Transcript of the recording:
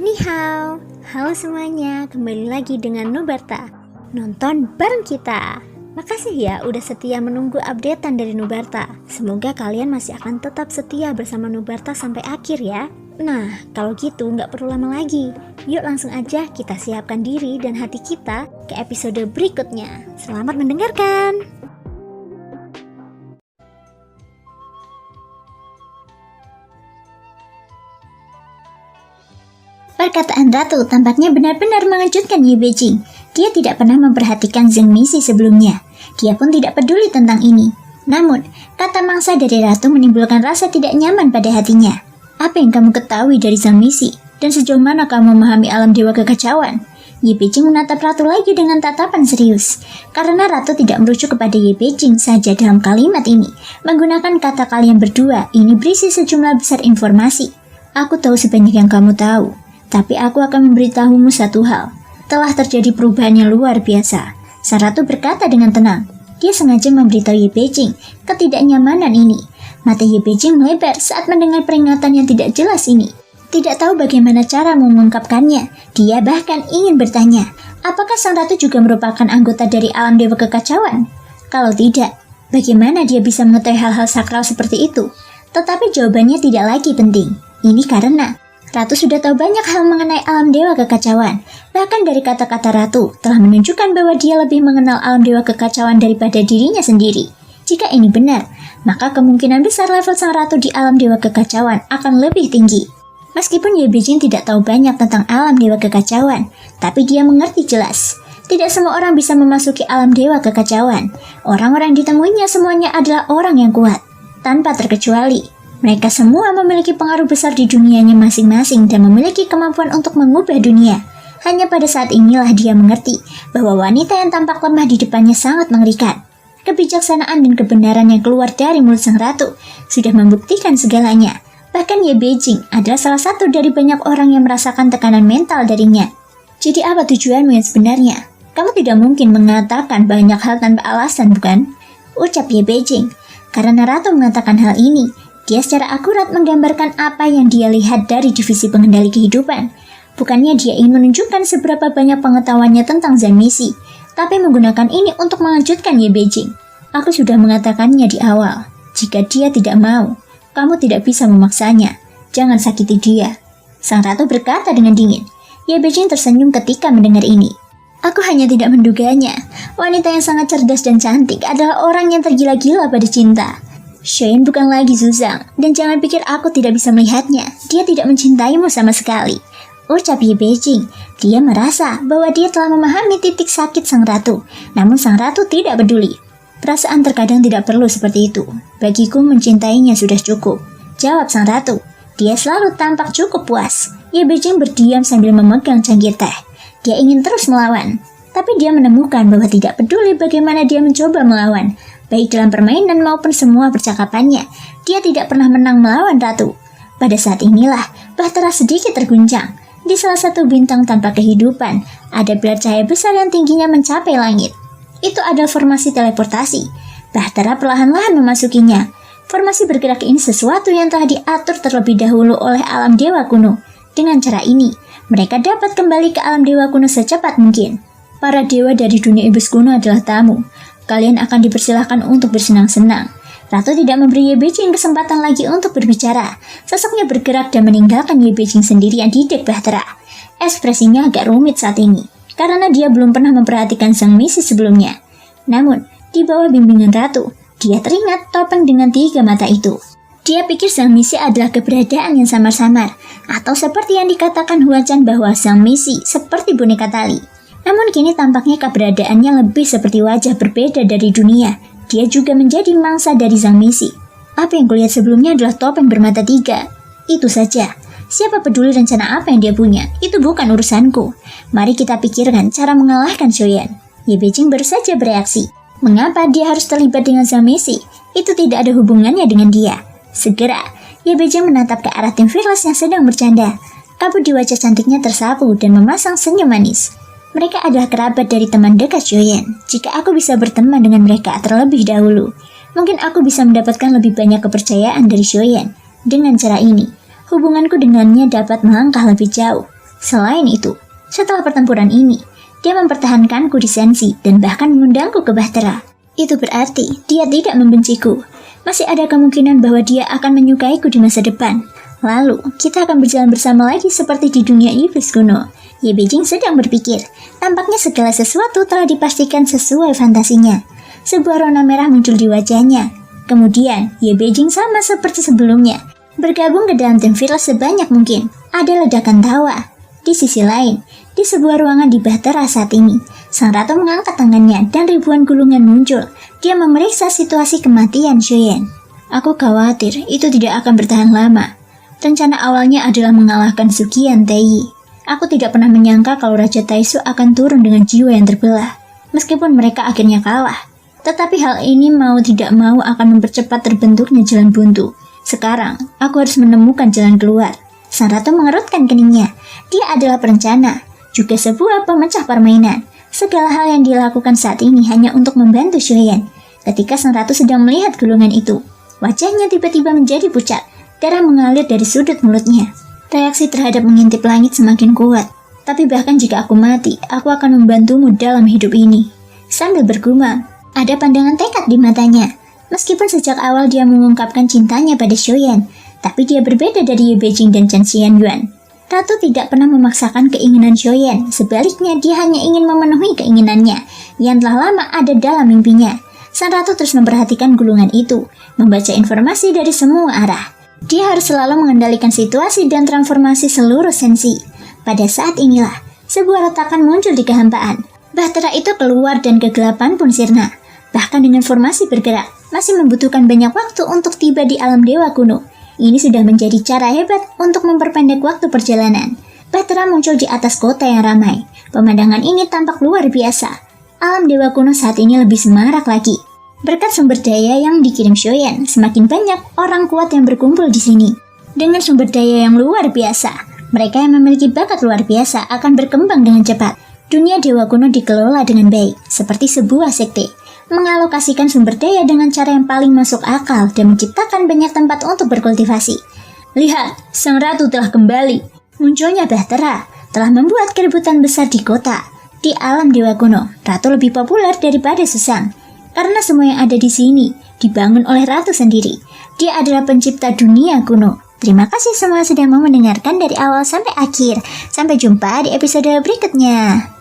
Ni hao, halo semuanya, kembali lagi dengan Nubarta. Nonton bareng kita. Makasih ya udah setia menunggu updatean dari Nubarta. Semoga kalian masih akan tetap setia bersama Nubarta sampai akhir ya. Nah, kalau gitu nggak perlu lama lagi. Yuk langsung aja kita siapkan diri dan hati kita ke episode berikutnya. Selamat mendengarkan. Perkataan Ratu tampaknya benar-benar mengejutkan Ye Beijing. Dia tidak pernah memperhatikan Zheng Mixi sebelumnya. Dia pun tidak peduli tentang ini. Namun, kata mangsa dari Ratu menimbulkan rasa tidak nyaman pada hatinya. Apa yang kamu ketahui dari Zheng Mixi? Dan sejauh mana kamu memahami alam dewa kekacauan? Ye Beijing menatap Ratu lagi dengan tatapan serius. Karena Ratu tidak merujuk kepada Ye Beijing saja dalam kalimat ini. Menggunakan kata kalian berdua, ini berisi sejumlah besar informasi. Aku tahu sebanyak yang kamu tahu. Tapi aku akan memberitahumu satu hal. Telah terjadi perubahan yang luar biasa. Sang Ratu berkata dengan tenang. Dia sengaja memberitahu Ye Beijing ketidaknyamanan ini. Mata Ye Beijing melebar saat mendengar peringatan yang tidak jelas ini. Tidak tahu bagaimana cara mengungkapkannya. Dia bahkan ingin bertanya, apakah Sang Ratu juga merupakan anggota dari alam dewa kekacauan? Kalau tidak, bagaimana dia bisa mengetahui hal-hal sakral seperti itu? Tetapi jawabannya tidak lagi penting. Ini karena Ratu sudah tahu banyak hal mengenai alam dewa kekacauan. Bahkan dari kata-kata Ratu telah menunjukkan bahwa dia lebih mengenal alam dewa kekacauan daripada dirinya sendiri. Jika ini benar, maka kemungkinan besar level sang Ratu di alam dewa kekacauan akan lebih tinggi. Meskipun Ye Beijing tidak tahu banyak tentang alam dewa kekacauan, tapi dia mengerti jelas. Tidak semua orang bisa memasuki alam dewa kekacauan. Orang-orang yang ditemuinya semuanya adalah orang yang kuat, tanpa terkecuali. Mereka semua memiliki pengaruh besar di dunianya masing-masing dan memiliki kemampuan untuk mengubah dunia. Hanya pada saat inilah dia mengerti bahwa wanita yang tampak lemah di depannya sangat mengerikan. Kebijaksanaan dan kebenaran yang keluar dari mulut sang Ratu sudah membuktikan segalanya. Bahkan Ye Beijing adalah salah satu dari banyak orang yang merasakan tekanan mental darinya. Jadi apa tujuanmu yang sebenarnya? Kamu tidak mungkin mengatakan banyak hal tanpa alasan, bukan? Ucap Ye Beijing. Karena Ratu mengatakan hal ini, dia secara akurat menggambarkan apa yang dia lihat dari divisi pengendali kehidupan. Bukannya dia ingin menunjukkan seberapa banyak pengetahuannya tentang Zheng Mixi, tapi menggunakan ini untuk mengejutkan Ye Beijing. Aku sudah mengatakannya di awal. Jika dia tidak mau, kamu tidak bisa memaksanya. Jangan sakiti dia. Sang Ratu berkata dengan dingin. Ye Beijing tersenyum ketika mendengar ini. Aku hanya tidak menduganya. Wanita yang sangat cerdas dan cantik adalah orang yang tergila-gila pada cinta. Xueyan bukan lagi Zuzang, dan jangan pikir aku tidak bisa melihatnya. Dia tidak mencintaimu sama sekali. Ucap Ye Beijing. Dia merasa bahwa dia telah memahami titik sakit sang Ratu. Namun sang Ratu tidak peduli. Perasaan terkadang tidak perlu seperti itu. Bagiku mencintainya sudah cukup. Jawab sang Ratu. Dia selalu tampak cukup puas. Ye Beijing berdiam sambil memegang cangkir teh. Dia ingin terus melawan. Tapi dia menemukan bahwa tidak peduli bagaimana dia mencoba melawan. Baik dalam permainan maupun semua percakapannya, dia tidak pernah menang melawan Ratu. Pada saat inilah, Bahtera sedikit terguncang. Di salah satu bintang tanpa kehidupan, ada pilar cahaya besar yang tingginya mencapai langit. Itu adalah formasi teleportasi. Bahtera perlahan-lahan memasukinya. Formasi bergerak ini sesuatu yang telah diatur terlebih dahulu oleh alam dewa kuno. Dengan cara ini, mereka dapat kembali ke alam dewa kuno secepat mungkin. Para dewa dari dunia iblis kuno adalah tamu. Kalian akan dipersilahkan untuk bersenang-senang. Ratu tidak memberi Ye Beijing kesempatan lagi untuk berbicara. Sosoknya bergerak dan meninggalkan Ye Beijing sendirian di dek Bahtera. Ekspresinya agak rumit saat ini, karena dia belum pernah memperhatikan Zheng Mixi sebelumnya. Namun, di bawah bimbingan Ratu, dia teringat topeng dengan 3 mata itu. Dia pikir Zheng Mixi adalah keberadaan yang samar-samar, atau seperti yang dikatakan Huan Chan bahwa Zheng Mixi seperti boneka tali. Namun kini tampaknya keberadaannya lebih seperti wajah berbeda dari dunia. Dia juga menjadi mangsa dari Zheng Mixi. Apa yang kulihat sebelumnya adalah topeng bermata 3. Itu saja. Siapa peduli rencana apa yang dia punya? Itu bukan urusanku. Mari kita pikirkan cara mengalahkan Xueyan. Ye Beijing baru saja bereaksi. Mengapa dia harus terlibat dengan Zheng Mixi? Itu tidak ada hubungannya dengan dia. Segera, Ye Beijing menatap ke arah tim Fearless yang sedang bercanda. Kabut di wajah cantiknya tersapu dan memasang senyum manis. Mereka adalah kerabat dari teman dekat Xueyan. Jika aku bisa berteman dengan mereka terlebih dahulu, mungkin aku bisa mendapatkan lebih banyak kepercayaan dari Xueyan. Dengan cara ini, hubunganku dengannya dapat melangkah lebih jauh. Selain itu, setelah pertempuran ini, dia mempertahankanku di Sensi dan bahkan mengundangku ke Bahtera. Itu berarti dia tidak membenciku. Masih ada kemungkinan bahwa dia akan menyukaiku di masa depan. Lalu, kita akan berjalan bersama lagi seperti di dunia iblis kuno. Ye Beijing sedang berpikir. Tampaknya segala sesuatu telah dipastikan sesuai fantasinya. Sebuah rona merah muncul di wajahnya. Kemudian, Ye Beijing sama seperti sebelumnya, bergabung ke dalam tim Fearless sebanyak mungkin. Ada ledakan tawa. Di sisi lain, di sebuah ruangan di Bahtera saat ini, sang ratu mengangkat tangannya dan ribuan gulungan muncul. Dia memeriksa situasi kematian Xuyen. Aku khawatir itu tidak akan bertahan lama. Rencana awalnya adalah mengalahkan Suqian Taiyi. Aku tidak pernah menyangka kalau Raja Taisu akan turun dengan jiwa yang terbelah. Meskipun mereka akhirnya kalah. Tetapi hal ini mau tidak mau akan mempercepat terbentuknya jalan buntu. Sekarang, aku harus menemukan jalan keluar. Sang ratu mengerutkan keningnya. Dia adalah perencana, juga sebuah pemecah permainan. Segala hal yang dilakukan saat ini hanya untuk membantu Xuyen. Ketika sang ratu sedang melihat gulungan itu, wajahnya tiba-tiba menjadi pucat. Darah mengalir dari sudut mulutnya. Reaksi terhadap mengintip langit semakin kuat. Tapi bahkan jika aku mati, aku akan membantumu dalam hidup ini. Sambil bergumam, ada pandangan tekad di matanya. Meskipun sejak awal dia mengungkapkan cintanya pada Xuyen, tapi dia berbeda dari Ye Beijing dan Chen Xianyuan. Ratu tidak pernah memaksakan keinginan Xuyen, sebaliknya dia hanya ingin memenuhi keinginannya yang telah lama ada dalam mimpinya. Sang ratu terus memperhatikan gulungan itu, membaca informasi dari semua arah. Dia harus selalu mengendalikan situasi dan transformasi seluruh Sensi. Pada saat inilah, sebuah retakan muncul di kehampaan. Bahtera itu keluar dan kegelapan pun sirna. Bahkan dengan formasi bergerak, masih membutuhkan banyak waktu untuk tiba di alam dewa kuno. Ini sudah menjadi cara hebat untuk memperpendek waktu perjalanan. Bahtera muncul di atas kota yang ramai. Pemandangan ini tampak luar biasa. Alam dewa kuno saat ini lebih semarak lagi. Berkat sumber daya yang dikirim Xuyen, semakin banyak orang kuat yang berkumpul di sini. Dengan sumber daya yang luar biasa, mereka yang memiliki bakat luar biasa akan berkembang dengan cepat. Dunia dewa kuno dikelola dengan baik, seperti sebuah sekte. Mengalokasikan sumber daya dengan cara yang paling masuk akal dan menciptakan banyak tempat untuk berkultivasi. Lihat, sang ratu telah kembali. Munculnya Bahtera telah membuat keributan besar di kota. Di alam dewa kuno, ratu lebih populer daripada Susang. Karena semua yang ada di sini dibangun oleh ratu sendiri. Dia adalah pencipta dunia kuno. Terima kasih semua sudah mau mendengarkan dari awal sampai akhir. Sampai jumpa di episode berikutnya.